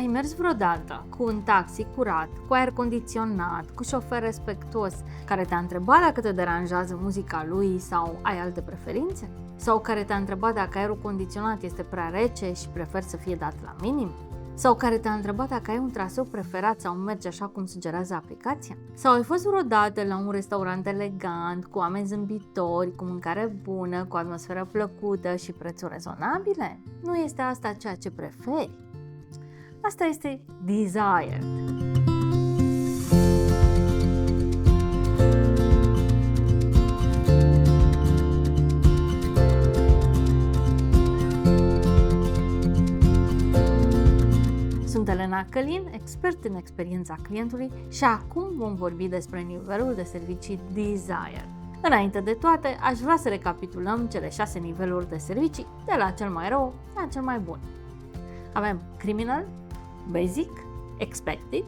Ai mers vreodată cu un taxi curat, cu aer condiționat, cu șofer respectuos, care te-a întrebat dacă te deranjează muzica lui sau ai alte preferințe? Sau care te-a întrebat dacă aerul condiționat este prea rece și preferi să fie dat la minim? Sau care te-a întrebat dacă ai un traseu preferat sau mergi așa cum sugerează aplicația? Sau ai fost vreodată la un restaurant elegant, cu oameni zâmbitori, cu mâncare bună, cu atmosferă plăcută și prețuri rezonabile? Nu este asta ceea ce preferi? Asta este desired. Sunt Elena Călin, expert în experiența clientului și acum vom vorbi despre nivelul de servicii desired. Înainte de toate, aș vrea să recapitulăm cele 6 niveluri de servicii, de la cel mai rău la cel mai bun. Avem criminal, basic, expected,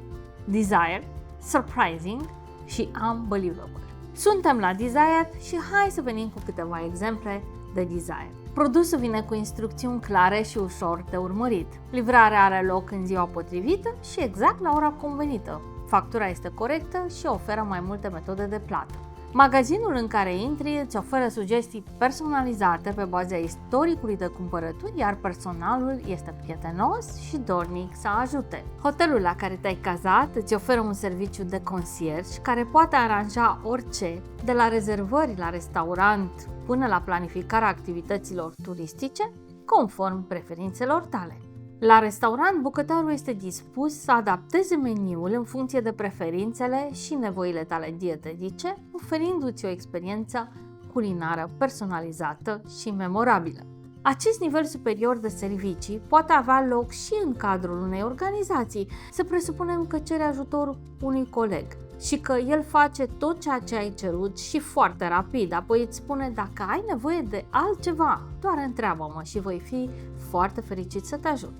desired, surprising și unbelievable. Suntem la desired și hai să venim cu câteva exemple de desired. Produsul vine cu instrucțiuni clare și ușor de urmărit. Livrarea are loc în ziua potrivită și exact la ora convenită. Factura este corectă și oferă mai multe metode de plată. Magazinul în care intri îți oferă sugestii personalizate pe baza istoricului de cumpărături, iar personalul este prietenos și dornic să ajute. Hotelul la care te-ai cazat îți oferă un serviciu de concierge care poate aranja orice, de la rezervări la restaurant până la planificarea activităților turistice, conform preferințelor tale. La restaurant, bucătarul este dispus să adapteze meniul în funcție de preferințele și nevoile tale dietetice, oferindu-ți o experiență culinară personalizată și memorabilă. Acest nivel superior de servicii poate avea loc și în cadrul unei organizații. Să presupunem că ceri ajutorul unui coleg și că el face tot ceea ce ai cerut și foarte rapid, apoi îți spune dacă ai nevoie de altceva, doar întreabă-mă și voi fi foarte fericit să te ajut.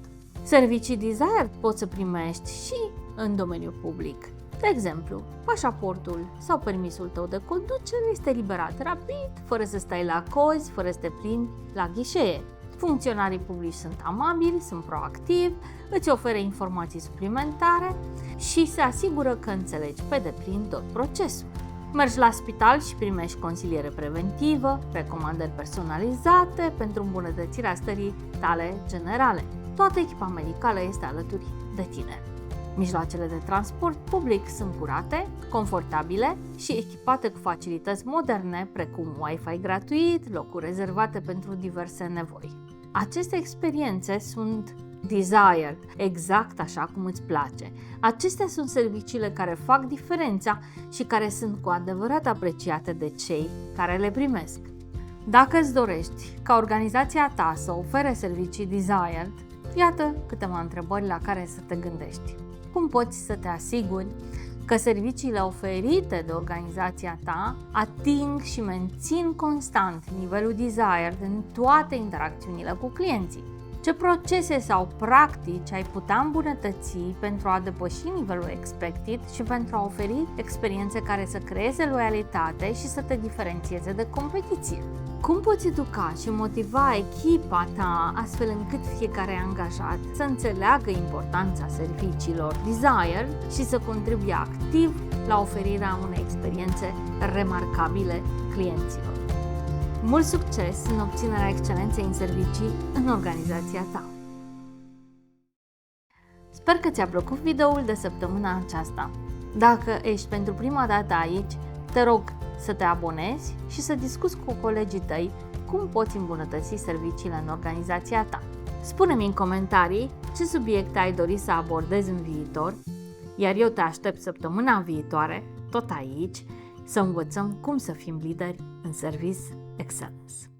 Servicii desired poți să primești și în domeniul public. De exemplu, pașaportul sau permisul tău de conducere este eliberat rapid, fără să stai la cozi, fără să te plimbi la ghișee. Funcționarii publici sunt amabili, sunt proactivi, îți oferă informații suplimentare și se asigură că înțelegi pe deplin tot procesul. Mergi la spital și primești consiliere preventivă, recomandări personalizate pentru îmbunătățirea stării tale generale. Toată echipa medicală este alături de tine. Mijloacele de transport public sunt curate, confortabile și echipate cu facilități moderne, precum Wi-Fi gratuit, locuri rezervate pentru diverse nevoi. Aceste experiențe sunt desired, exact așa cum îți place. Acestea sunt serviciile care fac diferența și care sunt cu adevărat apreciate de cei care le primesc. Dacă îți dorești ca organizația ta să ofere servicii desired, iată câteva întrebări la care să te gândești. Cum poți să te asiguri că serviciile oferite de organizația ta ating și mențin constant nivelul desired în toate interacțiunile cu clienții? Ce procese sau practici ai putea îmbunătăți pentru a depăși nivelul expected și pentru a oferi experiențe care să creeze loialitate și să te diferențieze de competiție? Cum poți educa și motiva echipa ta astfel încât fiecare angajat să înțeleagă importanța serviciilor desired și să contribuie activ la oferirea unei experiențe remarcabile clienților? Mult succes în obținerea excelenței în servicii în organizația ta! Sper că ți-a plăcut videoul de săptămâna aceasta. Dacă ești pentru prima dată aici, te rog să te abonezi și să discuți cu colegii tăi cum poți îmbunătăți serviciile în organizația ta. Spune-mi în comentarii ce subiecte ai dori să abordezi în viitor, iar eu te aștept săptămâna viitoare, tot aici, să învățăm cum să fim lideri în Service Excellence.